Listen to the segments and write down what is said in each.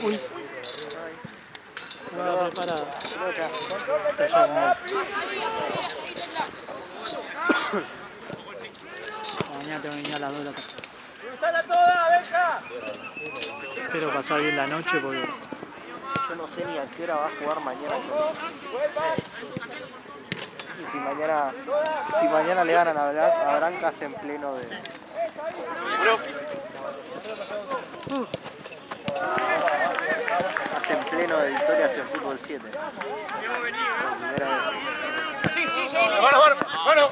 Uy. No va preparada. Cayó con gol. Mañana tengo que venir a las 2 de la tarde. ¡Cruzala toda, Benja! Espero pasar bien la noche porque... Yo no sé ni a qué hora va a jugar mañana. Y si mañana le ganan a Brancas en pleno de... Hace en pleno de victorias en fútbol 7. Por primera vez. Sí, sí, sí. Bueno.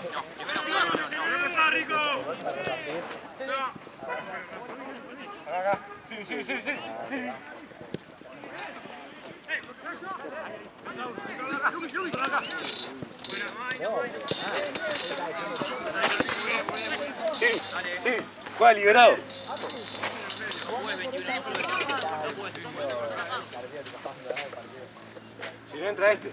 Sí. Sí, juega liberado. Si no entra este.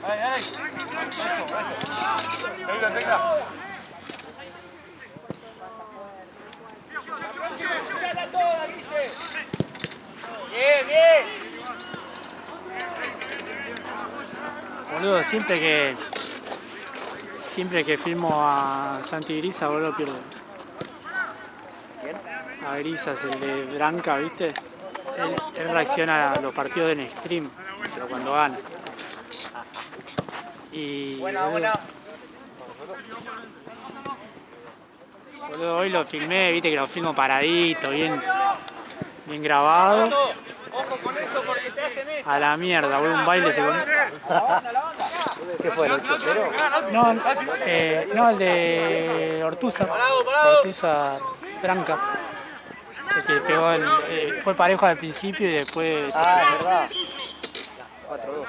Ay. Eso. Tecla. Bien. Boludo, siempre que filmo a Santi Grisa, boludo, pierdo. ¿Quién? A Grisas, el de Branca, ¿viste? Él reacciona a los partidos en stream, pero cuando gana. Y Buena. boludo, hoy lo filmé, viste que lo filmo paradito, bien grabado. Ojo con eso porque te hacen eso. A la mierda, boludo, un baile se comió. ¿Qué fue, el 8-0? No, el de Ortuza. Ortuza Branca. El que pegó fue parejo al principio y después... Ah, es verdad. 4-2.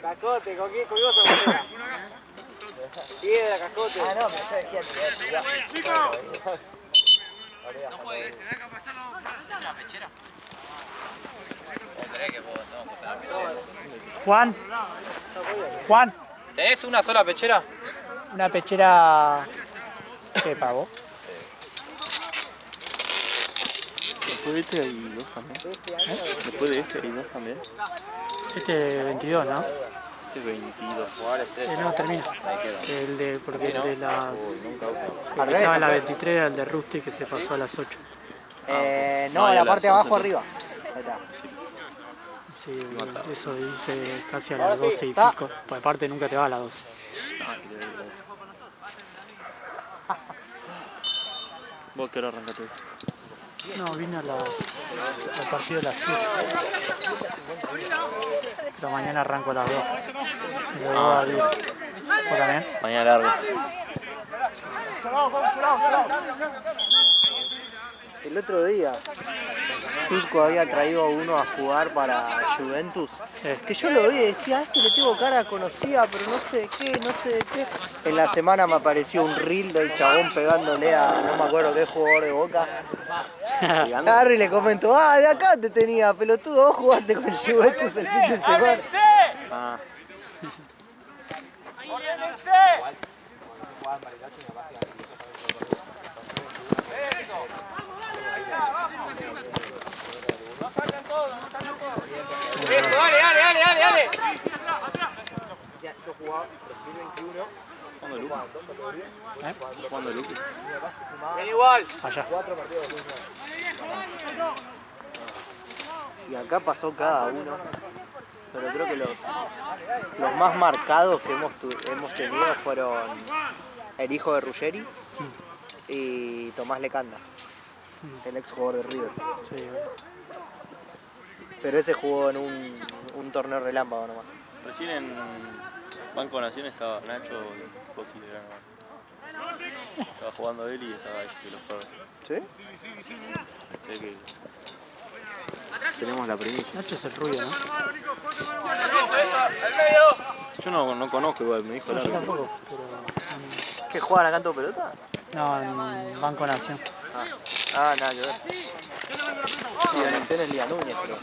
Cascote, ¿con quién cogió esa bandera? Piedra, cascote. Ah, no, pero yo decía No puede, se deja pasar, no. ¿Es una pechera? ¿Vos creés que tengo cosas en la pechera? Juan, ¿Tenés una sola pechera? una pechera... ¿Qué pagó? Después de este hay dos también. Después de este hay dos también. Este 22, ¿no? Este es 22. No, termina. Porque el de las... Al El que revés, estaba en la al revés. 23 era el de Rusty que se pasó a las 8. No, la parte de abajo arriba. Ahí está. Sí, eso dice casi a las 12 y pico. Pues aparte nunca te va a las 12. ¿Vos qué hora arrancaste? No, vine al partido de las 7. Pero mañana arranco a las 2. De 2 a 10. ¿Vos también? Mañana largo. El otro día, Surco había traído a uno a jugar para Juventus. Sí. Que yo lo vi y decía, este le tengo cara conocida, pero no sé de qué. En la semana me apareció un reel del chabón pegándole a no me acuerdo qué jugador de Boca. Y Harry le comentó, de acá te tenía, pelotudo, vos jugaste con Juventus el fin de semana. Ah. Eso, dale. Yo jugaba 2021. ¿Cuándo Luque? ¿Cuándo Luque? Ven igual. Allá. 4 partidos. Y acá pasó cada uno. Pero creo que los más marcados que hemos tenido fueron el hijo de Ruggeri y Tomás Lecanda, el ex jugador de River. Sí, Pero ese jugó en un torneo relámpago nomás. Recién en Banco Nación estaba Nacho y Coqui de Gran Hermano. Estaba jugando él y estaba ahí, que los jugadores. ¿Sí? Sé que tenemos la primicia. Nacho es el rubio, ¿no? Yo no conozco igual, me dijo No, el yo árbitro. tampoco, pero... ¿Qué juegan acá en todo pelota? No, en Banco Nación. Ah, nada que ver. Sí, la Nación es Lía Núñez, creo.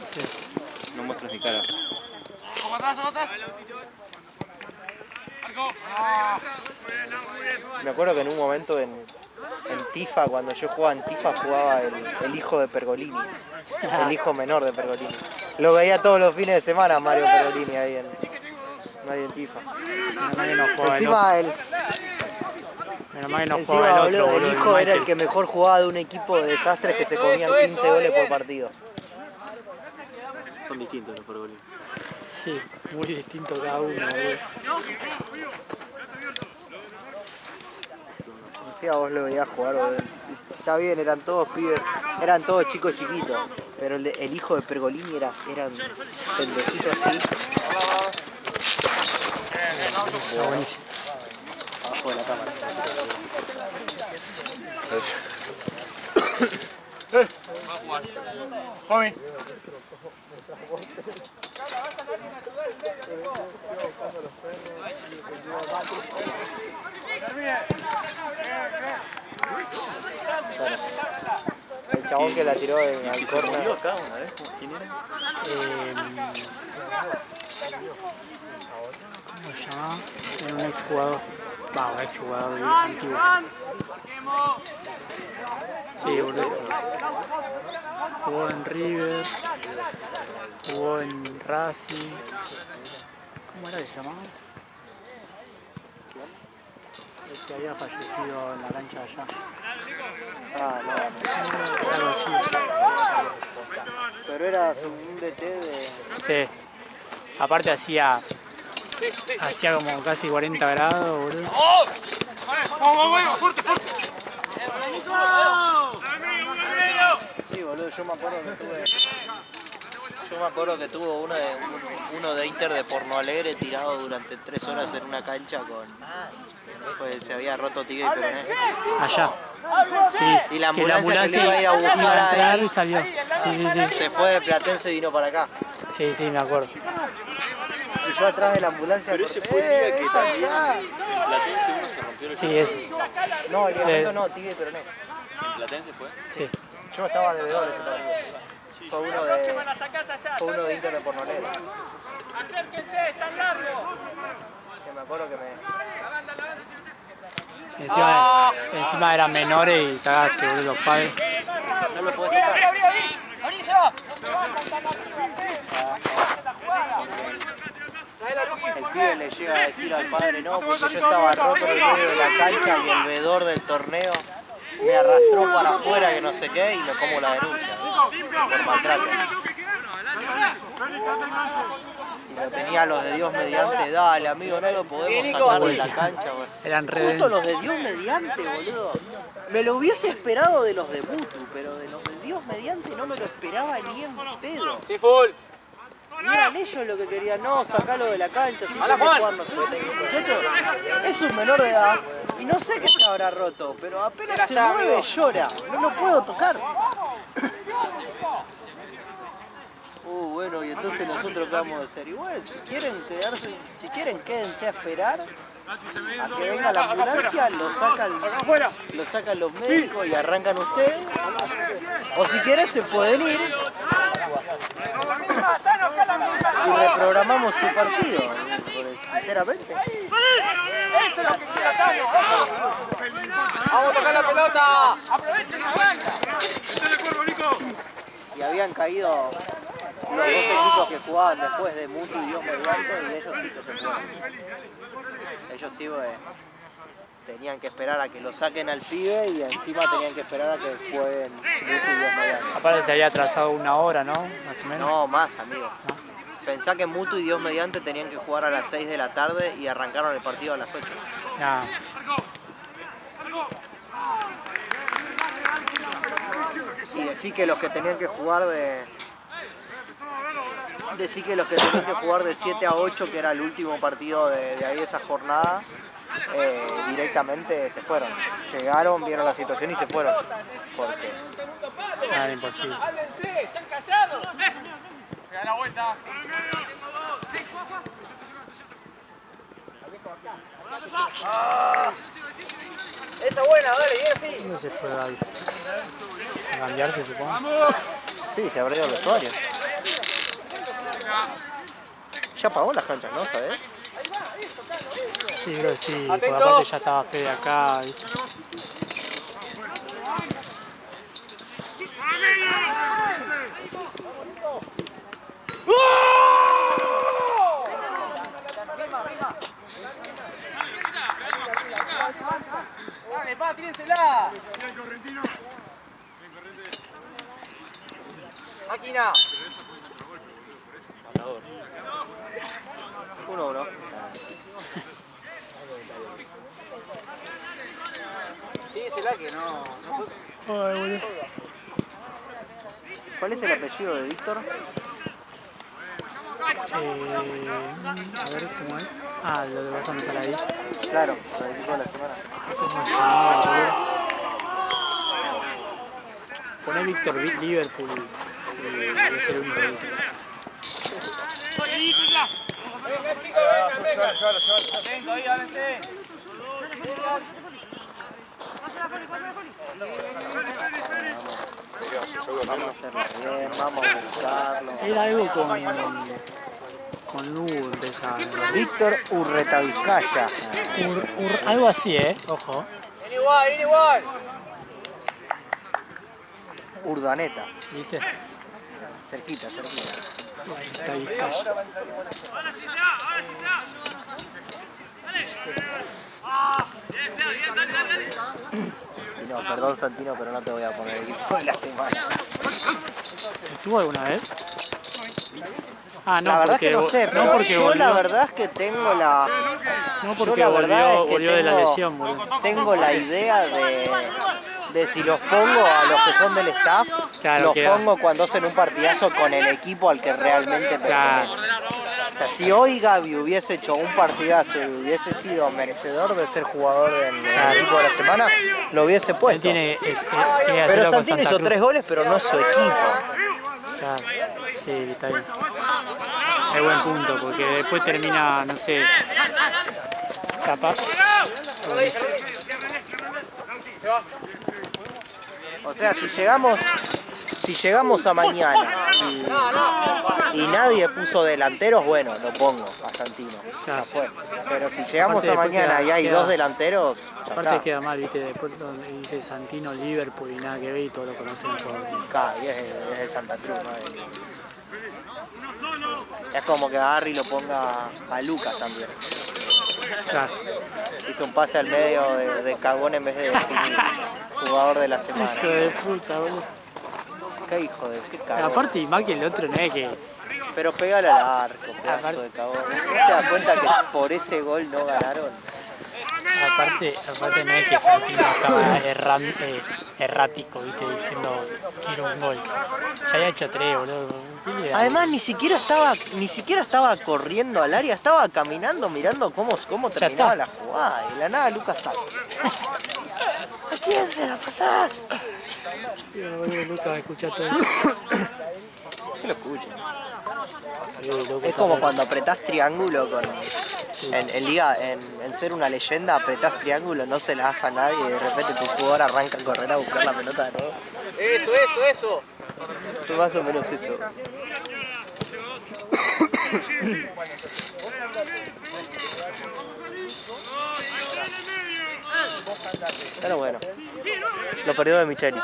No muestras mi cara. Me acuerdo que en un momento en Tifa, cuando yo jugaba en Tifa, jugaba el hijo de Pergolini. El hijo menor de Pergolini. Lo veía todos los fines de semana Mario Pergolini ahí en Tifa. Menos mal que no jugaba Encima, Menos mal que no encima jugaba el otro, boludo, el boludo, hijo era el Michael. que mejor jugaba de un equipo de desastres que se comían 15 goles por partido. Son distintos los pergolines. Sí, muy distinto cada uno, boludo. Sí, a vos lo veías jugar, boludo. Está bien, eran todos pibes, eran todos chicos chiquitos, pero el hijo de Pergolini era un pendejito así. Está buenísimo. Abajo de la cámara. Joven. El chabón que la tiró al córner. ¿Vio acá una vez? ¿Quién era? ¿Cómo se llama? Era un exjugador. Va, un exjugador antiguo. Sí, boludo. Jugó en River, jugó en Racing. ¿Cómo era que se llamaba? El que había fallecido en la cancha de allá. Ah, no. Algo así. Pero era un DT de... Sí. Aparte hacía como casi 40 grados, boludo. Sí, boludo, yo me acuerdo que tuvo uno de Inter de Porno Alegre tirado durante 3 horas en una cancha pues se había roto tibia y peroné. Allá. Sí. Y la Que ambulancia que le iba a ir a buscar iba a entrar ahí y salió. Sí, sí, sí. se fue de Platense y vino para acá. Sí, sí, me acuerdo. Y yo atrás de la ambulancia Pero ese corté, fue el día que esa también acá! en Platense uno se rompió el Sí, ese. No, el ligamento no, tibia y peroné. ¿En Platense fue? Sí. Yo estaba de bebedor ese partido. Fue uno de Inter de Porno Alegre. Acérquense, están largos. Que me acuerdo que Encima eran menores y cagaste, boludo, los padres. no lo podés tocar. El pibe le llega a decir al padre, no, porque yo estaba roto en el medio de la cancha y el veedor del torneo me arrastró para afuera que no sé qué y me como la denuncia por maltrato. Y lo tenía los de Dios mediante, dale amigo, no lo podemos sacar de la cancha. Boludo. Eran re Justo los de Dios mediante, boludo. Me lo hubiese esperado de los de Mutu, pero de los de Dios mediante no me lo esperaba ni en pedo. Sí, full. Y eran ellos los que querían, no, sacalo de la cancha, sin que jugar, no sé qué. Muchacho, es un menor de edad y no sé qué se habrá roto, pero apenas se mueve llora, no lo puedo tocar. Bueno, y entonces nosotros qué vamos a hacer. Igual, si quieren quédense a esperar a que venga la ambulancia, lo sacan los médicos y arrancan ustedes. O si quieren se pueden ir y reprogramamos su partido, porque sinceramente. Vamos a tocar la pelota. Y habían caído los dos equipos que jugaban después de Mutu y Dios mediante, y ellos sí que se fueron. Ellos sí tenían que esperar a que lo saquen al pibe y encima tenían que esperar a que jueguen Mutu y Dios mediante. Aparte se había atrasado 1 hora, ¿no? Más o menos. No, más, amigo. Pensá que Mutu y Dios mediante tenían que jugar a las 6 de la tarde y arrancaron el partido a las 8. Nah. Y decir que los que tenían que jugar de 7 a 8, que era el último partido de ahí esa jornada, directamente se fueron. Llegaron, vieron la situación y se fueron. Porque Nada, imposible. cállense, están callados. Pega la vuelta. Esa buena, dale, bien así. ¿Dónde se fue Gaby? A cambiarse, supongo. Sí, se habrá ido al vestuario. Ya pagó las canchas, ¿no? ¿Sabes? Sí, creo que sí, porque Atento. aparte ya estaba Fede acá. ¿Viste? Dale, pa, tírensela. Máquina. 1-1. Tírensela que no. Ay, boludo. ¿Cuál es el apellido de Víctor? A ver cómo es. Ah, lo de vas a meter ahí. Claro, el equipo de la semana. ¿Cómo se llama, boludo? Poné Víctor Liverpool. Es el único Víctor. Atento ahí, ábrense. Vamos a hacerlo bien, vamos a buscarlo. Era algo con Lu empezaba. Víctor Urreta Vizcaya. Algo así, ojo. Viene igual, viene igual. Urdaneta. ¿Viste? Cerquita, cerquita. Está ahí, calla. Y no, perdón Santino, pero no te voy a poner el equipo de la semana. ¿Estuvo alguna vez? Ah, no, La verdad porque, que no sé, pero no porque yo volvió, la verdad es que tengo la... no yo porque la verdad es que volvió de la tengo- lesión, boludo. Tengo la idea de si los pongo a los que son del staff, Claro, los queda. pongo cuando hacen un partidazo con el equipo al que realmente Claro. pertenece. O sea, si hoy Gaby hubiese hecho un partidazo y hubiese sido merecedor de ser jugador del equipo de la semana, lo hubiese Él puesto. tiene que Pero hacerlo con Santino Santa hizo Cruz. 3 goles, pero no su equipo. Claro. Sí, está bien. Es buen punto, porque después termina, no sé, capaz. O sea, si llegamos a mañana y nadie puso delanteros, bueno, lo pongo a Santino. Claro. Ya fue. Pero si llegamos Aparte a después mañana y hay queda- dos delanteros, ya Aparte está. queda mal, viste, después donde dice Santino, Liverpool y nada que ver y todo lo conocemos todos. Y es de Santa Cruz, ¿no? Es como que a Harry lo ponga a Lucas también. Claro. Hizo un pase al medio de cagón en vez de definir. Jugador de la semana. Hijo de puta, boludo. Qué hijo de qué cagón. Aparte, y más que el otro no es que. Pero pegale al arco, pedazo Aparte- de cagón. ¿No te das cuenta que por ese gol no ganaron? Aparte no es que Santino estaba errático, viste, diciendo quiero un gol. Ya había hecho 3, boludo. ¿Qué le da? Además ni siquiera estaba corriendo al área, estaba caminando mirando cómo terminaba está. la jugada. Y de la nada Lucas está. ¿A quién se la pasás? Tío, boludo, Lucas, escuchá todo eso. Que lo escuchen. Loco, Es como cuando apretás triángulo con. En liga, en ser una leyenda, apretás triángulo, no se la das a nadie y de repente tu jugador arranca a correr a buscar la pelota de nuevo. Eso. Fue más o menos eso. Pero bueno, lo perdió de Michelis.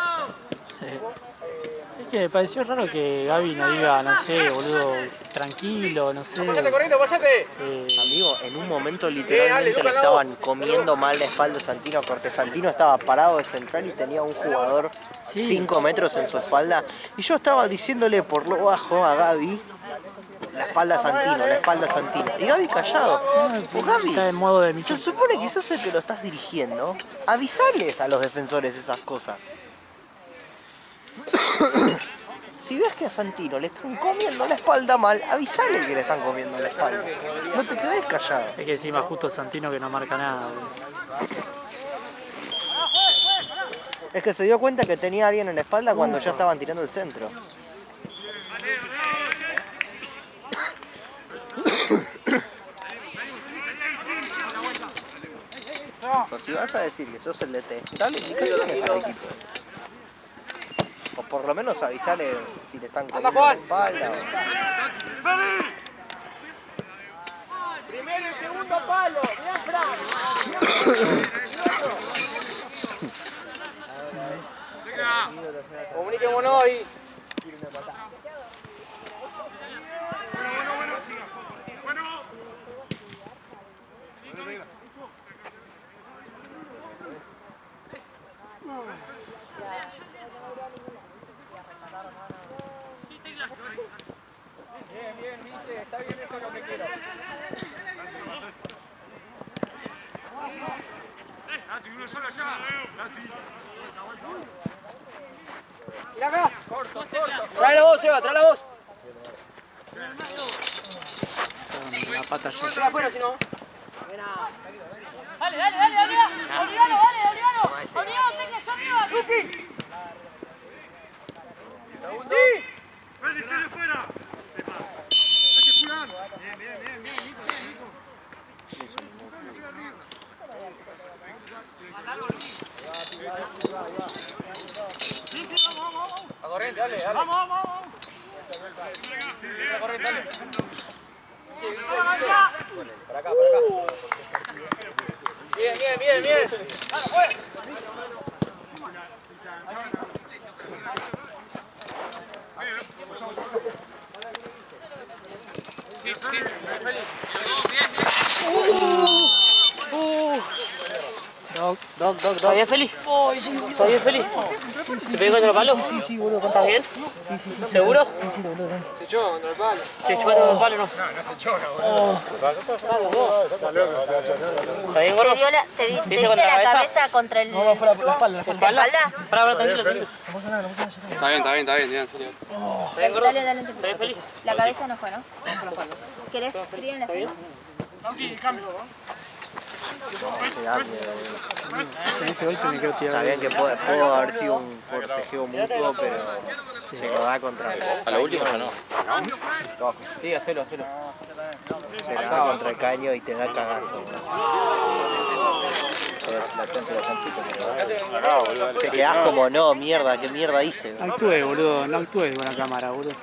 Es que me pareció raro que Gaby no diga, no sé, boludo, tranquilo, no sé. Pasate corriendo, pasate. Amigo, en un momento literalmente Luca, le estaban comiendo mal la espalda a Santino porque Santino estaba parado de central y tenía un jugador Sí. 5 metros en su espalda. Y yo estaba diciéndole por lo bajo a Gaby, la espalda a Santino. Y Gaby callado. Pues Está Gaby, en modo de se Michel. supone que sos el que lo estás dirigiendo. Avisales a los defensores esas cosas. Si ves que a Santino le están comiendo la espalda mal, avisale que le están comiendo la espalda. No te quedes callado. Es que encima justo Santino que no marca nada, boludo. Es que se dio cuenta que tenía a alguien en la espalda cuando ya estaban tirando el centro. Pues si vas a decir que sos el DT, dale indicaciones al equipo. O por lo menos avisarle si le están comiendo la espalda. Primero y segundo palo. Bien, Fran. Comuniquémonos ahí. Bien, dice, está bien, eso es lo que quiero. Mira acá. Corto. Trae la voz, Eva, trae la voz. La pata ya. Trae afuera, si no. Dale. Oriano, tenga yo arriba. Lupi. Sí. A corriente, dale. Vamos. A corriente, dale. Para acá. Bien. Vamos, fuera. Doc. ¿Estás bien, Feli? ¿Estás bien, Feli? ¿Te pegó contra el palo? Sí, boludo. ¿Estás bien? ¿Seguro? Se echó contra el palo. ¿Se echó contra el palo o no? ¿Está bien, gordo? ¿Te diste ¿Viste contra la la cabeza contra el... No, fue la espalda. ¿Espalda? Para, tranquilo. Está bien. ¿Está bien, gordo? Dale, ¿Está bien, Feli? La cabeza no fue, ¿no? ¿Querés frío en la espalda? En ese golpe me quedo Está tirado. bien que pudo haber sido un forcejeo mutuo, pero se lo da contra el... A lo último ya no. Sí, hacelo. Se lo da contra el caño y te da cagazo. Te quedás como, no, mierda, ¿qué mierda hice? No actúe, boludo, no actúes con la cámara, boludo.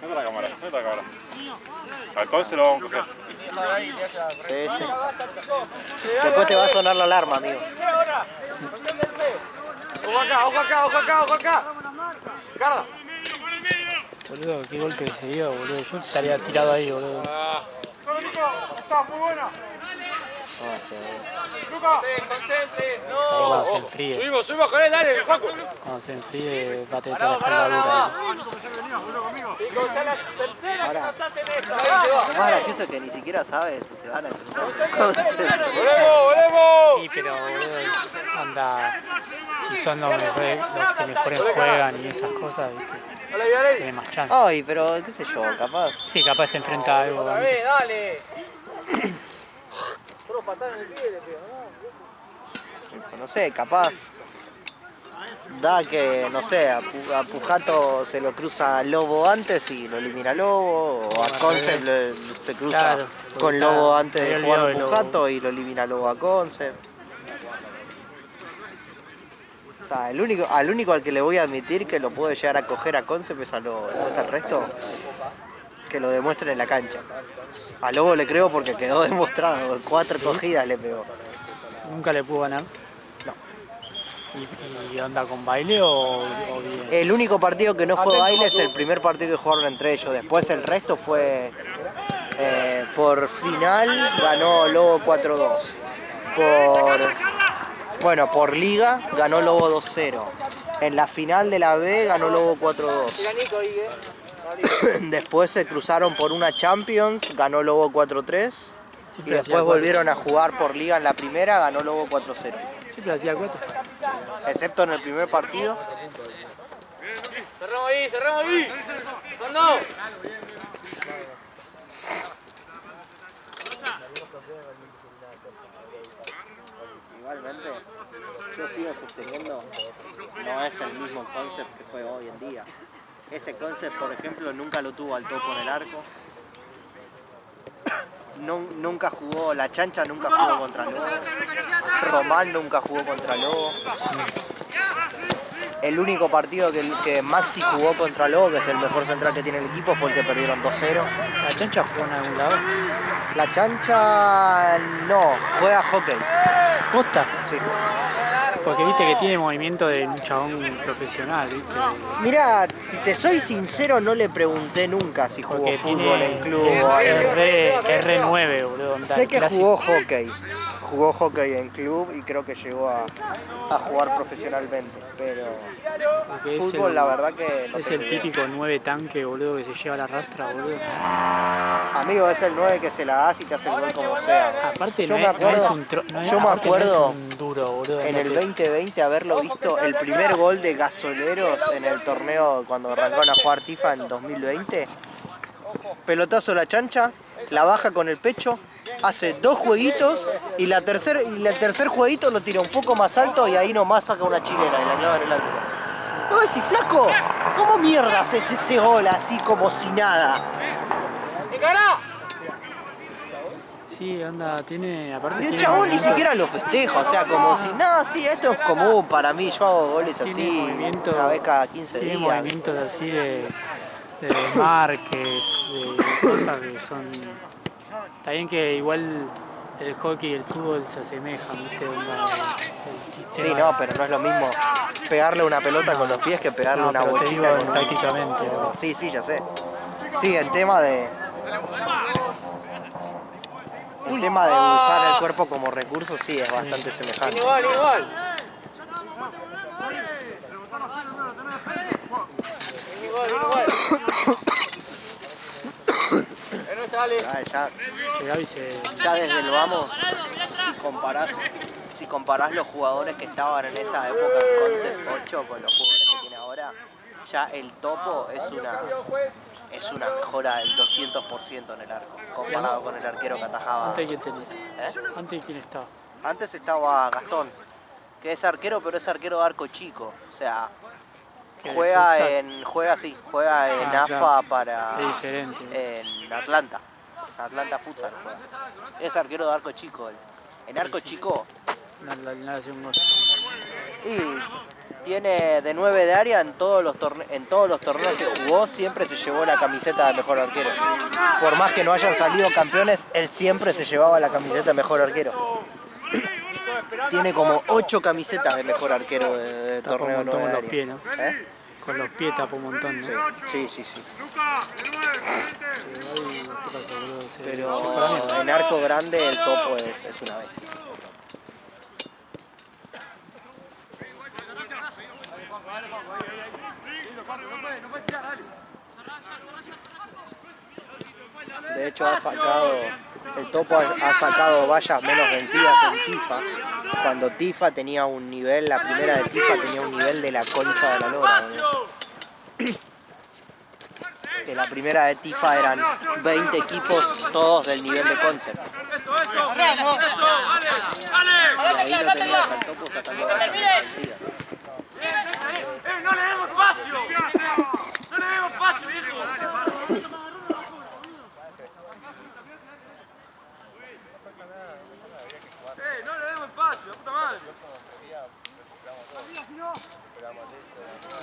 No la cámara. Al Conce lo vamos a coger. Sí. Después te va a sonar la alarma, amigo. Ojo acá. Ricardo. Boludo, qué golpe se dio, boludo. Yo estaría tirado ahí, boludo. Concentre. Cuando se enfríe. Subimos con él, dale, Juaco. Cuando se enfríe, va a tener toda la espalda dura. Chicos, ya la tercera que nos hacen eso. Lo más gracioso es que ni siquiera sabes si se van a cruzar. ¡Volvemos! Sí, pero boludo, anda. Si son los que mejores juegan y esas cosas, ¿viste? Tiene más chance. Ay, pero qué sé yo, capaz. Sí, capaz se enfrenta a algo. ¿viste? Dale. Solo patada en el pie le pego, No sé, capaz. Da que, no sé, a Pujato se lo cruza a Lobo antes y lo elimina Lobo, o a Concept se cruza Claro, con porque Lobo está- antes de había jugar a olvidado de Pujato y lo elimina Lobo a Concept. Al único al que le voy a admitir que lo puede llegar a coger a Concept es a Lobo, después al resto que lo demuestren en la cancha. A Lobo le creo porque quedó demostrado, 4 cogidas le pegó. Nunca le pudo ganar. No. ¿Y anda con baile o bien? El único partido que no fue baile es el primer partido que jugaron entre ellos. Después el resto fue por final ganó Lobo 4-2. Por liga ganó Lobo 2-0. En la final de la B ganó Lobo 4-2. Después se cruzaron por una Champions, ganó Lobo 4-3. Y Siempre hacía después 4. volvieron a jugar por liga en la primera, ganó Lobo 4-0. Siempre hacía 4. Excepto en el primer partido. Cerramos ahí. ¿Cuándo? igualmente, yo sigo sosteniendo, no es el mismo concept que juega hoy en día. Ese concept, por ejemplo, nunca lo tuvo al Topo en el arco. Nunca jugó, la Chancha nunca jugó contra Lobo. Román nunca jugó contra Lobo. El único partido que Maxi jugó contra Lobo, que es el mejor central que tiene el equipo, fue el que perdieron 2-0. ¿La Chancha jugó en algún lado? La Chancha no, juega hockey. ¿Posta? Sí. Porque viste que tiene movimiento de un chabón profesional, viste. Mirá, si te soy sincero, no le pregunté nunca si jugó Porque fútbol en club o algo. R9, boludo. onda, Sé que clásico. jugó hockey en club y creo que llegó a jugar profesionalmente, pero Porque es fútbol el- la verdad que no Es tengo el idea. típico 9 tanque, boludo, que se lleva la rastra, boludo. Amigo, es el 9 que se la hace y te hace el gol como sea. Aparte Yo no me es, no acuerdo- es un no es- yo me aparte no es acuerdo un duro, boludo. En no el te- 2020 haberlo visto, el primer gol de Gasoleros en el torneo cuando arrancaron a jugar Tifa en 2020. Pelotazo a la Chancha, la baja con el pecho, hace 2 jueguitos y el tercer jueguito lo tira un poco más alto y ahí nomás saca una chilena y la clava en el ángulo. No, decís, flaco, ¿cómo mierda haces ese gol así como si nada? Sí, anda, tiene. Aparte Y el tiene chabón ni movimiento- siquiera lo festeja, o sea, como si nada, sí, esto es común para mí, yo hago goles tiene así movimiento- una vez cada 15 Tiene días. movimientos así de Márquez, de cosas que son. Está bien que igual el hockey y el fútbol se asemejan, ¿viste? Onda, el Sí, sistema- no, pero no es lo mismo pegarle una pelota con los pies que pegarle No, una pero te bochita digo con un... tácticamente, boludo. Sí, sí, ya sé. Sí, el tema de usar el cuerpo como recurso sí es bastante semejante. Igual. Que Gaby se. Ya desde el vamos, si comparás los jugadores que estaban en esa época en Concept 8 con los jugadores que tiene ahora, ya el Topo es una mejora del 200% en el arco, comparado con el arquero que atajaba. ¿Antes quién tenés? ¿Eh? ¿Antes quién estaba? Antes estaba Gastón, que es arquero, pero es arquero de arco chico. O sea, Que juega futsal. en Ah, AFA claro. para Es diferente. en Atlanta. Atlanta Futsal juega. Es arquero de arco chico él. En arco chico No hace un gol. y tiene de 9 de área en todos los torneos que jugó, siempre se llevó la camiseta de mejor arquero. Por más que no hayan salido campeones, él siempre se llevaba la camiseta de mejor arquero. Tiene como 8 camisetas de mejor arquero de Tapa un torneo de montón 9 con de los pies, área. ¿no? ¿Eh? Con los pies tapa un montón, ¿no? Sí. Gaby, ¿qué pasa, boludo? Se para mí, Pero en arco grande el Topo es una bestia. De hecho el Topo ha sacado vallas menos vencidas en Tifa. Cuando Tifa tenía un nivel, la primera de Tifa tenía un nivel de la concha de la lora. boludo. Que la primera de Tifa eran 20 equipos, todos del nivel de Concept. Y ahí lo tenías al Topo sacando vallas menos vencidas. ¡No le demos espacio! ¡No le demos espacio, viejo! ¡No le demos espacio, la puta madre!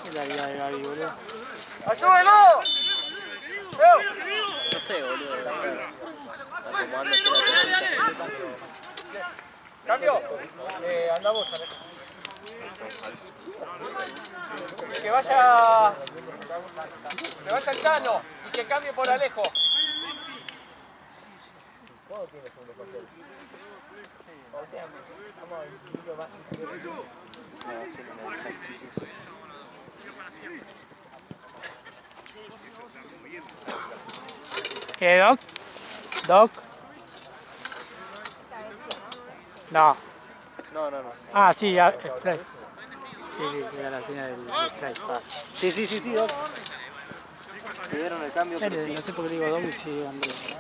es la vida de Gaby, boludo. ¡Ayúdelo! No sé, boludo, la verdad. Acomodándose la pelota. Cambio. Andamos. Que vaya el Chano y que cambie por Alejo. ¿Qué, Doc? ¿Doc? No. No. Ah, sí, ya, Fly. Sí, era la señal del Fly. Sí, Doc. Pidieron el cambio, pero sí. No sé por qué le digo Doc y sí, Andrés.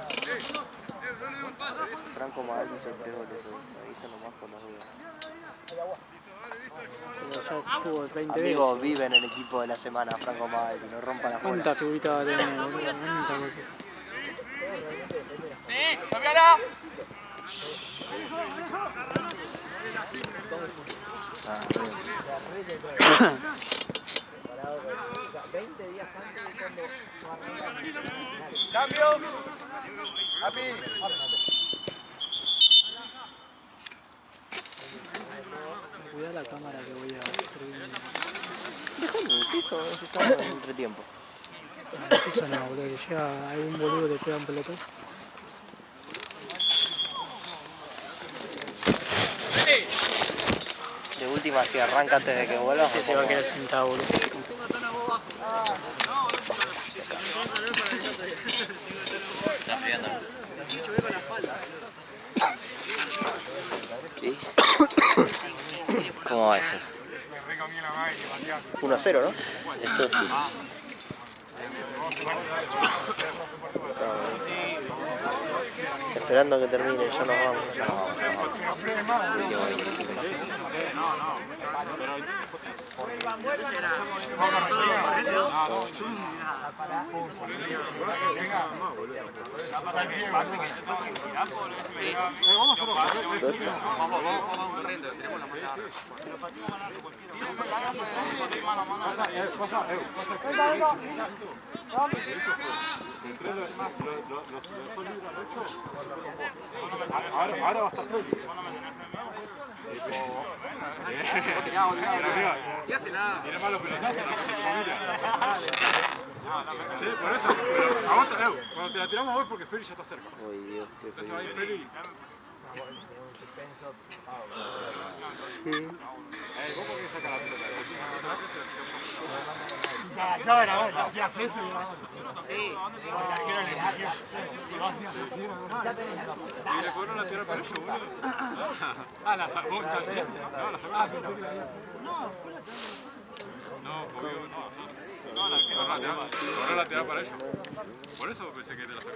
Franco Magal hizo 3 goles hoy. Avisa nomás por las dudas. Pero ya estuvo 20 Amigos, veces. vive en el equipo de la semana, Franco Maggi, no rompa la bola. ¿Cuántas figuritas va a tener, boludo? ¿Cuántas cosas? ¡Cambiala! ¡Cambio! ¡Happy! Cuidado la cámara que voy a hacer bien. Dejalo en el piso, se está en el entretiempo. Eso no, boludo, que llega algún boludo que pega un pelotazo. De última, si arranca antes de que vuelva. Este se va a quedar sentado, boludo. ¿Cómo va eso? 1-0, ¿no? Esto sí. Esperando que termine, ya nos vamos. Ahora va a estar todo. Tiene malos pelotazos, no se familia. Sí, por eso. Pero aguanta, cuando te la tiramos hoy porque Feli ya está cerca. Uy, Dios, qué Entonces va a ir Feli. ¿Vos por qué sacas la pelota? Ya verá, bueno, hacías esto y el arquero le decía, si vos hacías así, Y le cobró la tierra para ellos, boludo. ah, la sacó, ¿cancete? No, la sacó. Ah, pensé que la había No, porque no, así. Cobró la tierra para ellos. Por eso pensé que te la sacó.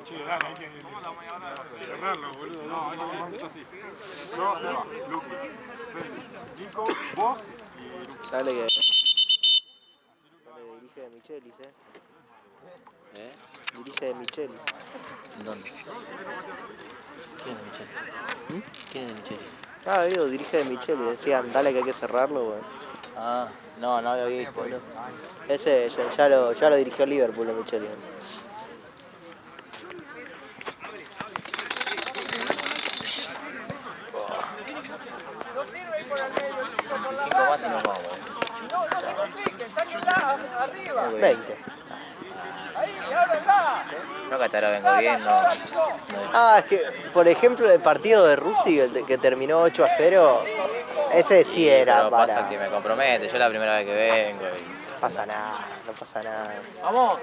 Che, dale, hay que cerrarlo, boludo. No, es así. Yo, Seba, Luqui, Feli, Nico, vos y Luqui. Dale que... Dale, dirige de Michelis, Dirige de Michelis. ¿Dónde? ¿Quién es Michelle? ¿Quién es Michelle? Ah, digo, dirige de Michelis. Decían, dale que hay que cerrarlo, güey. Ah, no había visto. Ese ya lo dirigió Liverpool de Michelis. 25 más y nos vamos. No se compliquen, sáquenla arriba. 20. Ahí, ábranla. No, que hasta ahora vengo bien, no. Ah, es que, por ejemplo, el partido de Rusty, que terminó 8-0, ese sí era Pero para... pasa que me compromete, yo es la primera vez que vengo. No pasa nada, no pasa nada. Vamos.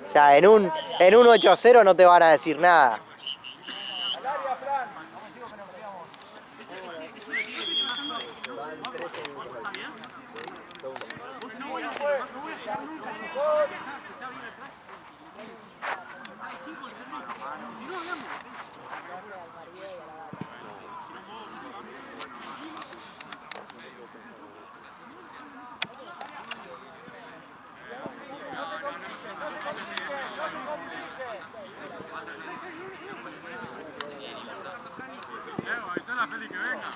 O sea, en un 8-0 no te van a decir nada. Avisale a Feli que venga.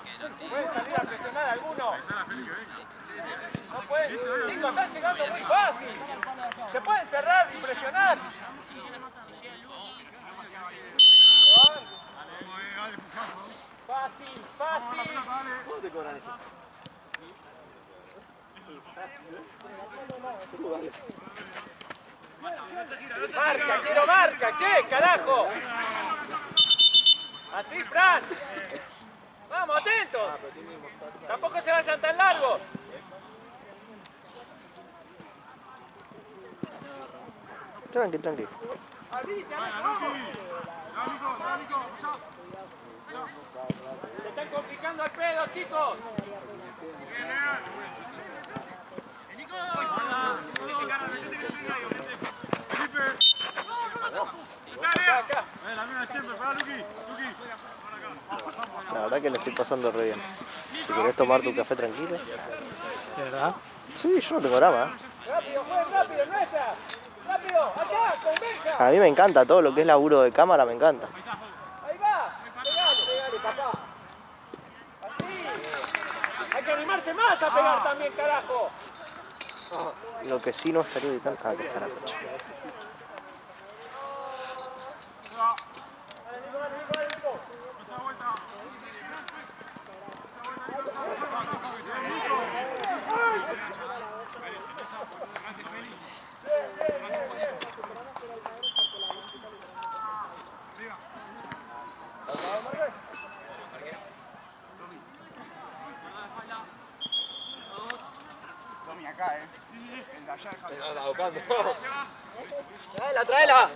¿Puede salir a presionar alguno? Avisale a Feli que venga. No pueden. Chicos, están llegando muy fácil. Se pueden cerrar y presionar. Fácil, fácil. ¿Cómo te cobran eso? Marca, quiero marca, che, carajo. Así, Fran. Vamos, atentos. Tampoco se vayan tan largos. Tranqui, tranqui. Se están complicando al pedo, chicos. Felipe. Acá, acá. La mía de siempre, para Luqui. verdad que le estoy pasando re bien. Si querés tomar tu café tranquilo. ¿De verdad? Sí, yo no tengo drama. Rápido, jueguen rápido, Nuestra. Rápido, allá, con Benja. A mí me encanta todo lo que es laburo de cámara, me encanta. Ahí va. Pegale, papá. Así. Hay que animarse más a pegar también, carajo. Lo que sí no estaría ubicando. Ah, que está la cocha. Traela.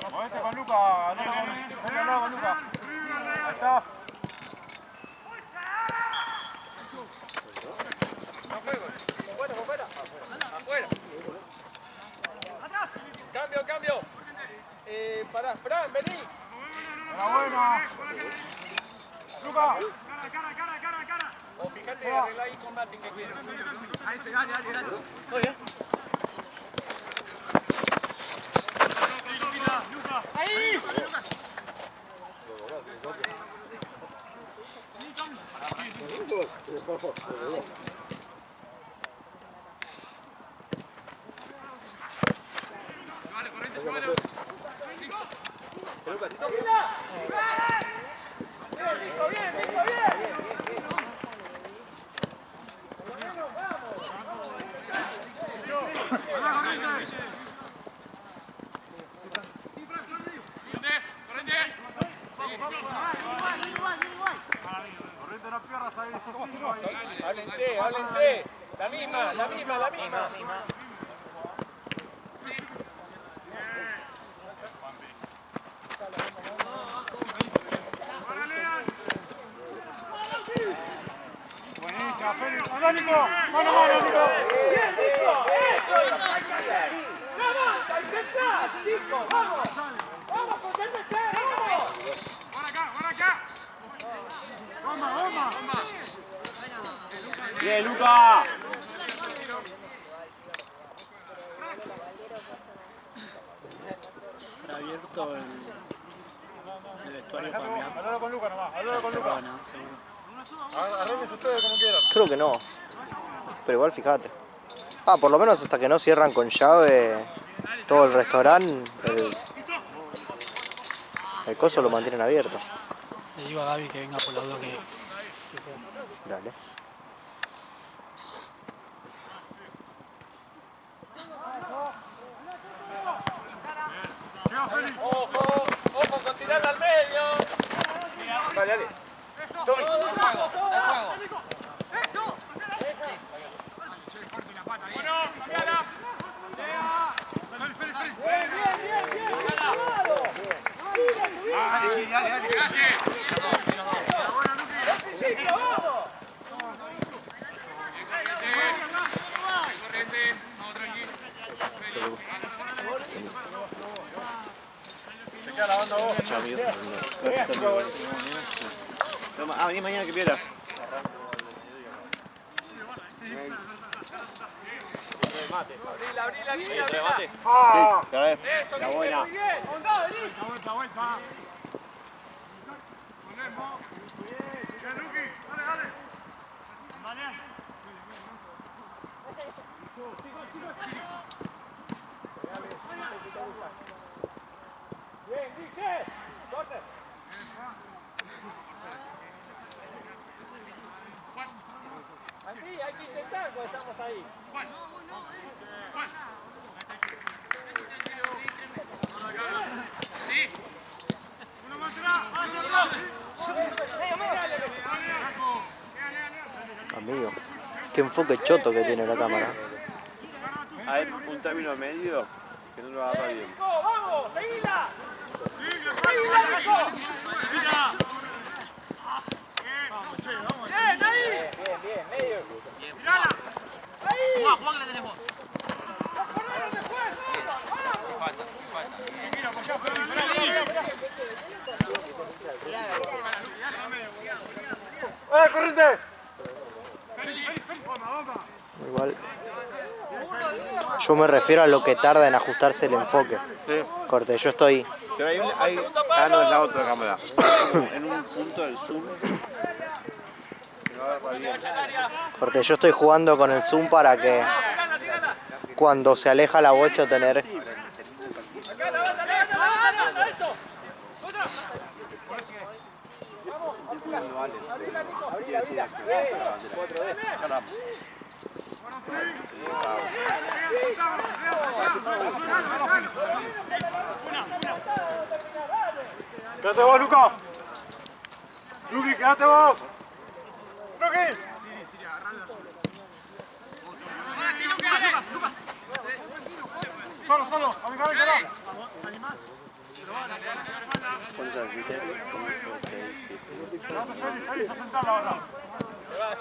Movete con Luca, no, con Luca. Ahí está. Afuera. Cambio. Pará, Fran, vení. Buena. Luca. O fíjate, arregla ahí con Martín que quiere. Ahí se, dale. Oye. ¡Ahí! Háblense. La misma. Buenísima, Félix. ¡Anda, Nico! ¡Mano, Nico! ¡Bien, Nico! ¡Eso! ¡Levanta y sentás, chicos! ¡Vamos, concéntrense! ¡Vamos! ¡Van acá! ¡Bomba! ¡Bien, Luca! Está abierto el vestuario para mirar. Hablalo con Luca nomás, hablalo con Luca. Semana, seguro. Arregles ustedes como quieran. Creo que no. Pero igual fíjate. Por lo menos hasta que no cierran con llave todo el restaurante, el coso lo mantienen abierto. Le digo a Gaby que venga por la duda que... Dale. ¡Ojo con tirar al medio! Dale. Todo el juego. Vení mañana que pierda. Abrila. Eso, La Guille, buena. muy bien. Andá, vení. La vuelta. Bien, Guille. Corte. Así, hay que intentar cuando estamos ahí. Amigo, qué enfoque choto que tiene la cámara. Hay un término medio que no lo agarra bien. ¡Vamos! ¡Seguila! ¡Bien, ahí! Bien, medio. ¡Ahí! ¡Juan, que la tenemos! ¡Dale, corriente! Igual. Yo me refiero a lo que tarda en ajustarse el enfoque. Sí. Corte, yo estoy. Pero hay... Ah, no, es la otra cámara. En un punto del zoom. Corte, yo estoy jugando con el zoom para que cuando se aleja la bocha tener. Quédate vos, Luca. Luqui, quédate vos. Luqui. Solo, solo. Venga.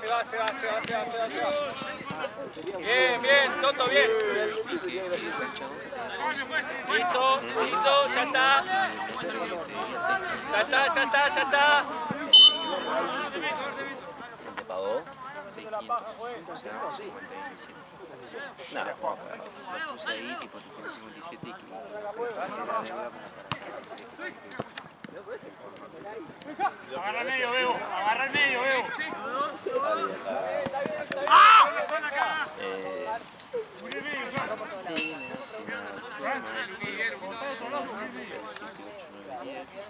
Se va. Bien, Toto, bien. Listo, ya está. Ya está. ¿Te pagó? 600. O sea, 57. Nada, lo puse ahí, tipo 57 y que... Agarra el medio, Bebo.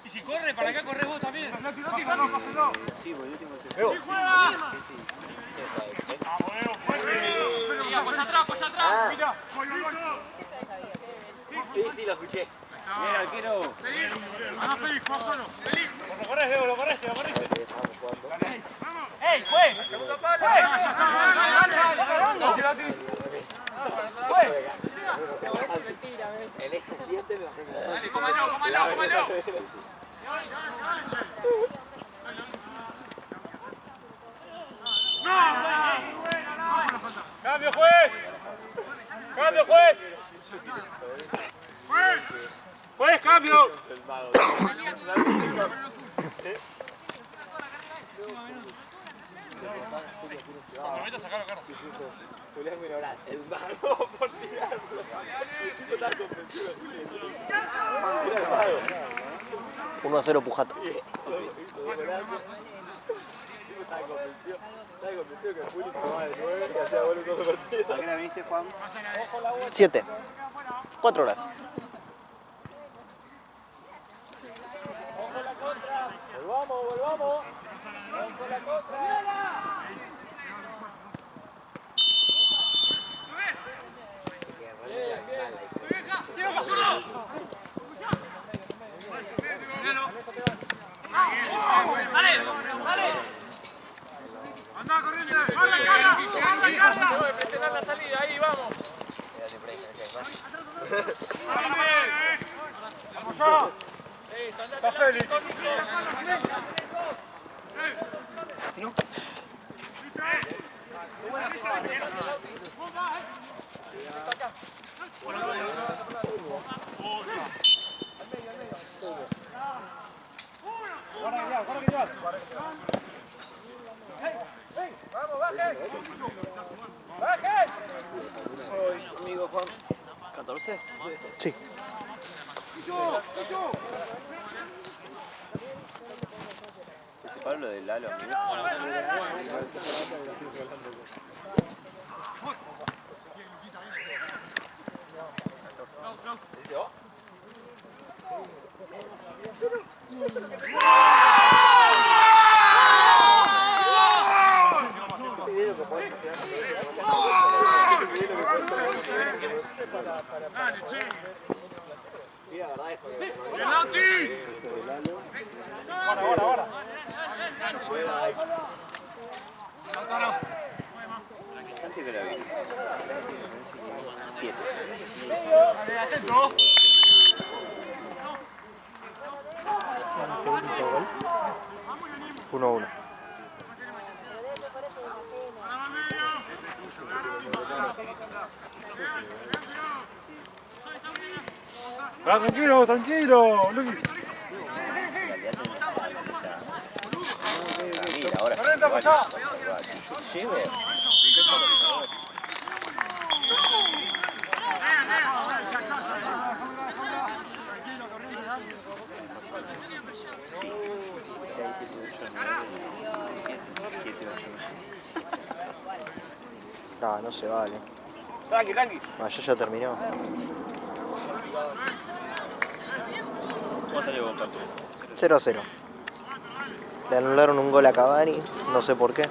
Y si corre, para acá corres vos también. Sí, porque yo tengo ese... Apoya atrás. Mira. Sí, lo escuché. Bien, arquero. Anda, Félix, juega solo. Lo corres, Bebo, lo corriste. ¡Ey, fue! ¡Segundo palo! El eje 7 me va a hacer... ¡Cómalo! ¡Cambio, juez! ¡Juez, cambio! El mago por tirarlo. 1-0 Pujato. ¿A qué la viniste, Juan? 7. 4 horas. Volvamos. Dale. Anda, corriente. ¡Anda, Voy a presionar la salida, ahí vamos. ¡Vamos! ¡Está Félix! Vamos, bajen. ¡Bajen! Amigo Juan, 14. Sí. Ese Pablo de Lalo, amigo. Santi que la vi. 7. Atento. 1-1. Tranquilo, Luqui. Mira. ahora sí, Correcto, igual, pasá. igual. Lleve. Sí, 6, 7, 8, 9, 7, 8, 9. No, no se vale. Tranqui, tranqui. Ah, ya terminó. ¿Cómo salió Boca? 0-0. Le anularon un gol a Cavani, no sé por qué.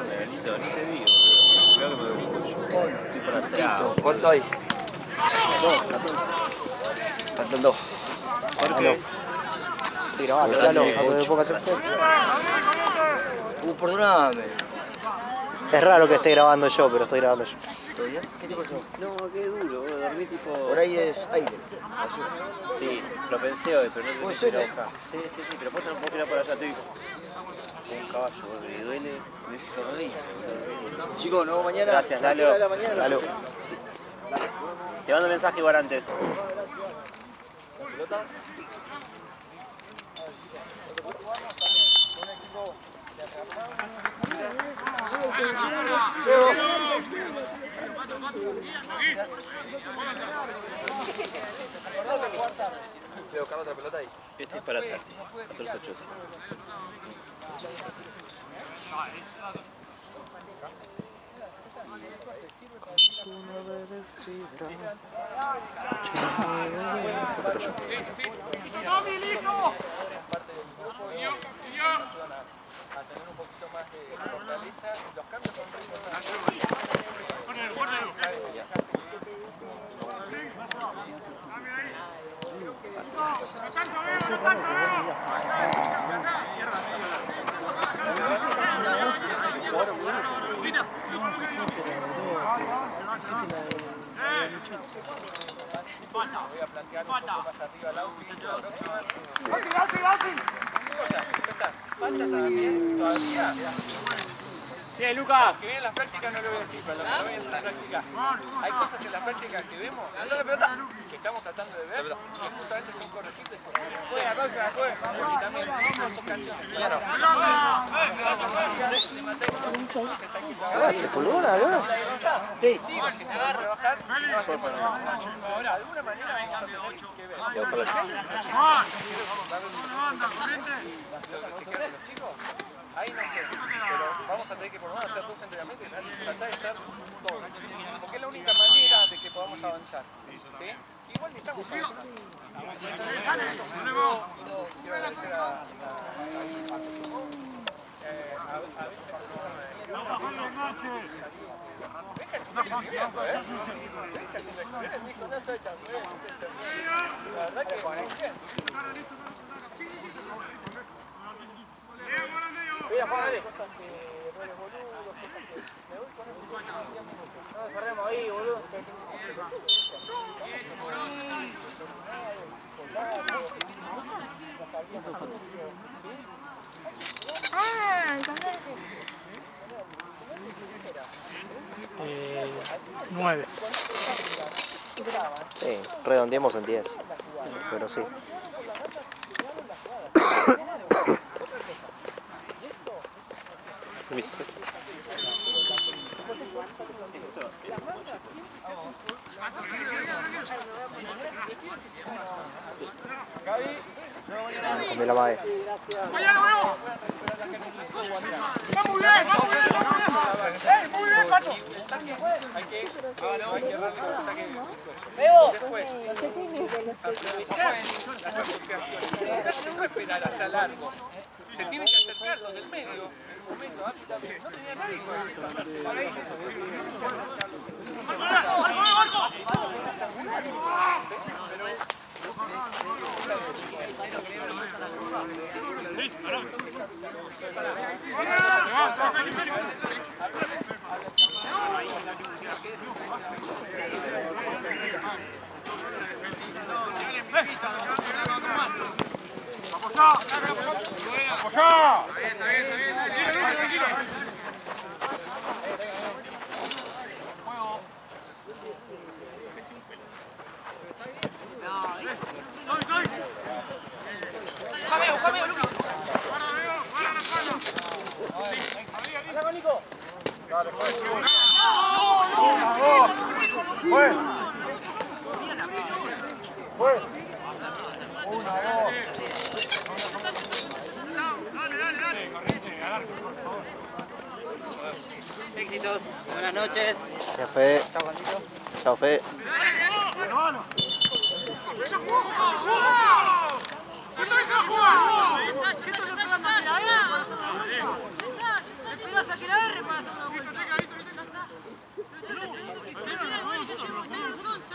Miguelito, ni te digo, boludo. Creo que me veo yo. Estoy para atrás. ¿Cuánto hay? 14. Faltan 2. ¿Por qué? Estoy grabando, Salo, algo de Boca se fue. Perdóname. Es raro que esté grabando yo, pero estoy grabando yo. ¿Todo bien? ¿Qué te pasó? No, qué duro, boludo. Dormí tipo... Por ahí es aire. Sí, lo pensé hoy, pero no te ¿Puede pensé ir a ser? buscar. Sí, pero vos no podés mirar para allá, estoy como un caballo, boludo. Me duele, me dice horrible. Chicos, nos vemos mañana. Gracias, ¿A qué Lalo. hora de la mañana? Lalo. Te mando un mensaje igual antes. Este es para Santi, 14-8. Bien, Lucas, que en las prácticas no lo voy a decir, pero lo que no ven en la práctica. Hay cosas en las prácticas que vemos, que estamos tratando de ver, que justamente son corregibles. Después, la pausa, después. Y también en dos ocasiones. ¿Se fulgura acá? Sí, pero si te va a rebajar, no va a ser bueno. Ahora, de alguna manera vamos a tener que ver. Los chicos, ahí no sé, pero vamos a tener que por lo menos hacer 2 entrenamientos y tratar de estar todos. Porque es la única manera de que podamos avanzar. ¿Sí? Igual necesitamos avanzar. Quiero agradecer a la verdad que bien. Mira, Juan, dale. Cosas que eres boludo, cosas que me voy con eso. No nos perdemos ahí, boludo. Ah, entonces... 9. Sí, redondeemos en 10. Pero sí. Comí la madre. Hay que darle un saque después. Aprovechar las asociaciones. No esperar allá largo. Se tienen que acercar los del medio. En un momento, no tenía nadie para pasarse por ahí. ¡Vamos ya! ¡Apoyá! Éxitos. Buenas noches. Chao, Fe. Chao, Fe. Esperás a que la R para hacer una vuelta. Se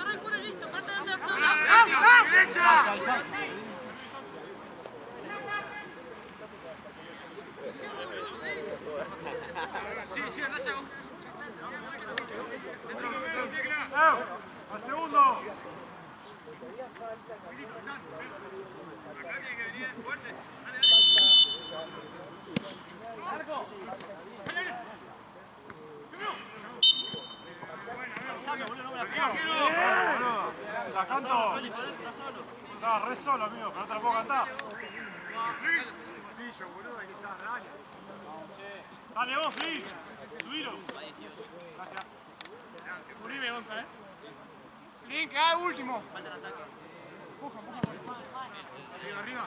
recura listo, parte de andar. ¡Derecha! Sí, andá allá. ¡Al segundo! Acá tiene que venir fuerte. La canto. Estaba re solo, amigo, pero no te la puedo cantar. Sí, boludo, ahí está, dale. Dale vos, Fli. Subilo. Gracias. Uribe, Gonza, Flin, que haga último. Falta el ataque. Arriba.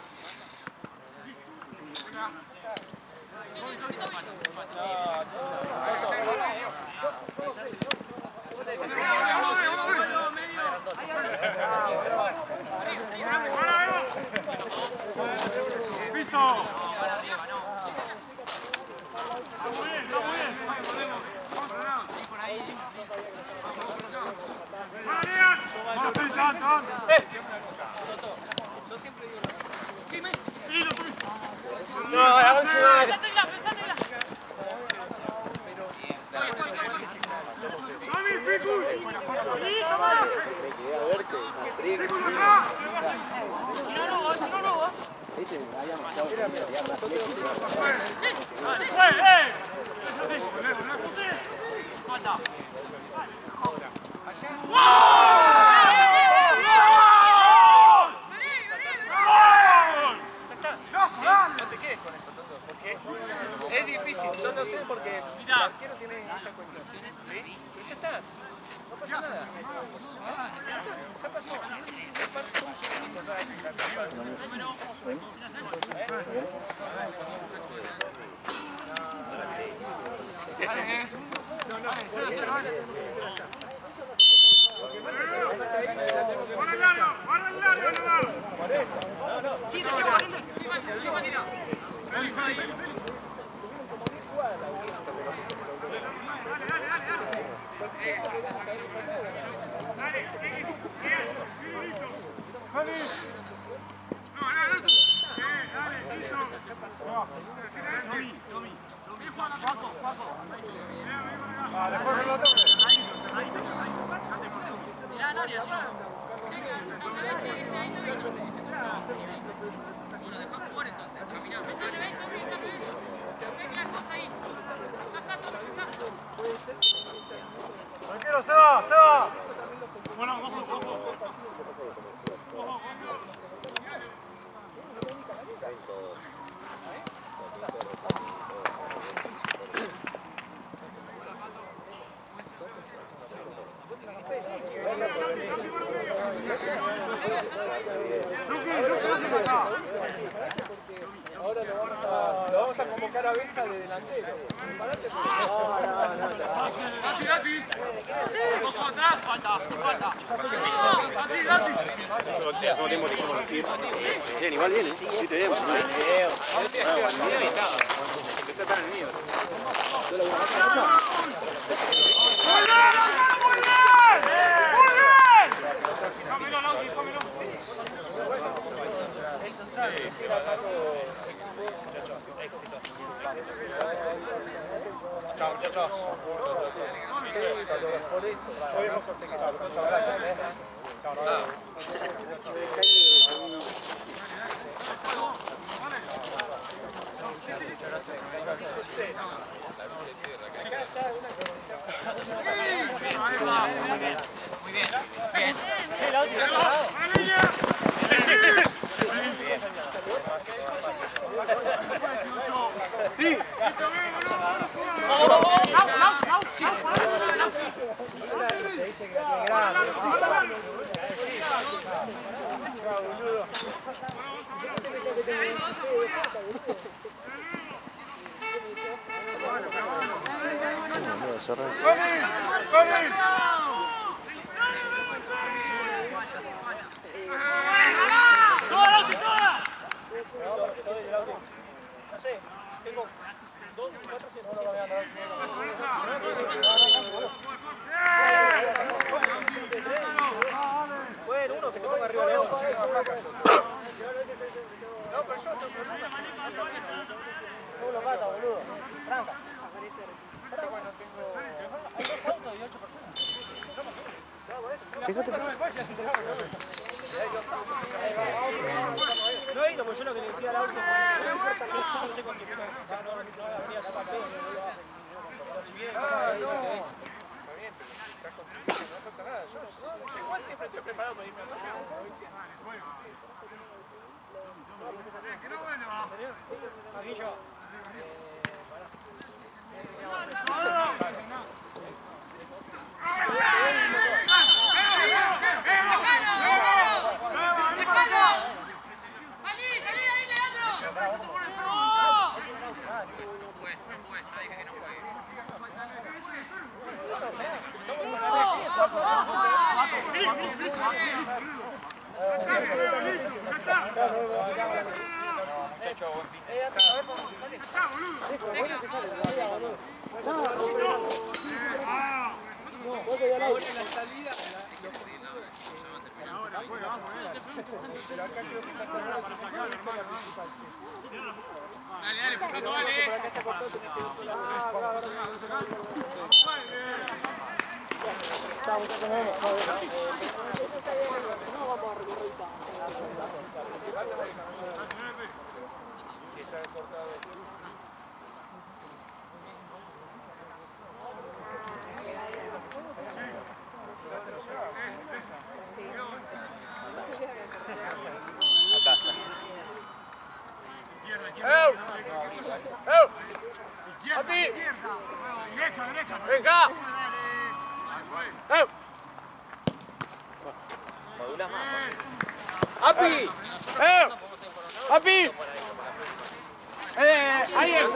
¡Piso! Muy bien, muy bien. Es difícil, yo no sé porque el arquero tiene esa cuestión. ¿Sí? Y ya está. No pasa nada. Ya pasó. Somos un equipo toda Tranquilo, se va. Bueno, ojo. Ahora lo vamos a convocar a Benja de delantero. ¡Gatti! ¡Ojo atrás! ¡Falta! Hacemos tiempo ni como decir. Bien, igual viene. Sí, te vemos. Empezó a estar en el mío. Chao, muchachos. Por eso, podemos conseguir. Muchas gracias. Chao, cerrar. Bueno, uno que se ponga arriba de León. No lo mata, boludo. Franca. Hay 2 autos y 8 personas. Fíjate. No he ido, porque yo lo que le decía al auto, no importa que no sé con quién no venía a tapar todo. Pero si bien, no pasa nada. Yo igual siempre estoy preparado para irme a casa. Aquí yo. Dale, Pupito, dale. A casa. Derecha. ¡Venga! Modulas más. ¡Api! ¡Api! ¡Ahí es!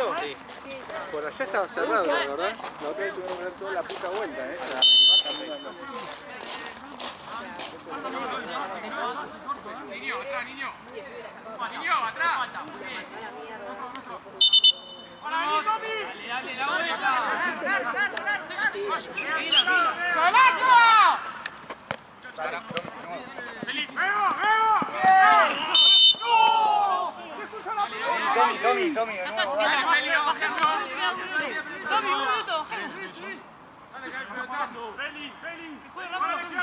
Por allá estaba cerrado, la verdad. La otra vez tuvimos que dar toda la puta vuelta, Niño, atrás, niño. Niño, atrás. Dale, la vuelta. Tommy. Dale, Feli, va bajando. Tommy, un minuto. Feli. Juega rápido.